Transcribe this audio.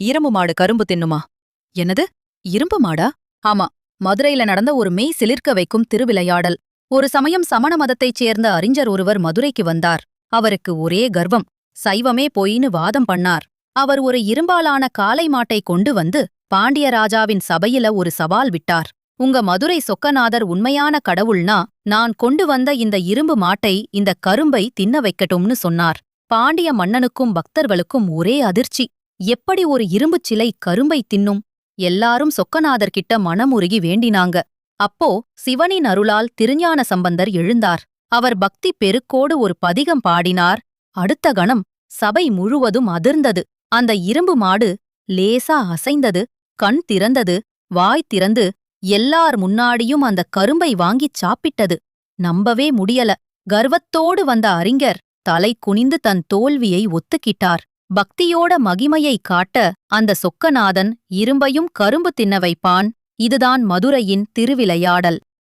இரும்பு மாடு கரும்பு தின்னுமா? என்னது? இரும்பு மாடா? ஆமா, மதுரையில நடந்த ஒரு மெய் சிலிர்க்க வைக்கும் திருவிளையாடல். ஒரு சமயம் சமண மதத்தைச் சேர்ந்த அறிஞர் ஒருவர் மதுரைக்கு வந்தார். அவருக்கு ஒரே கர்வம். சைவமே பொய்ன்னு வாதம் பண்ணார். அவர் ஒரு இரும்பாலான காளை மாட்டை கொண்டு வந்து பாண்டிய ராஜாவின் சபையில ஒரு சவால் விட்டார். உங்க மதுரை சொக்கநாதர் உண்மையான கடவுள்னா நான் கொண்டு வந்த இந்த இரும்பு மாட்டை இந்த கரும்பை தின்ன வைக்கட்டும்னு சொன்னார். பாண்டிய மன்னனுக்கும் பக்தர்களுக்கும் ஒரே அதிர்ச்சி. எப்படி ஒரு இரும்புச் சிலை கரும்பை தின்னும்? எல்லாரும் சொக்கநாதர் கிட்ட மனமுருகி வேண்டினாங்க. அப்போ சிவனின் அருளால் திருஞான சம்பந்தர் எழுந்தார். அவர் பக்தி பெருக்கோடு ஒரு பதிகம் பாடினார். அடுத்த கணம் சபை முழுவதும் அதிர்ந்தது. அந்த இரும்பு மாடு லேசா அசைந்தது, கண் திறந்தது, வாய் திறந்து எல்லார் முன்னாடியும் அந்த கரும்பை வாங்கிச் சாப்பிட்டது. நம்பவே முடியல. கர்வத்தோடு வந்த அறிஞர் தலை குனிந்து தன் தோல்வியை ஒத்துக்கிட்டார். பக்தியோட மகிமையை காட்ட அந்த சொக்கநாதன் இரும்பையும் கரும்பு தின்ன வைப்பான். இதுதான் மதுரையின் திருவிளையாடல்.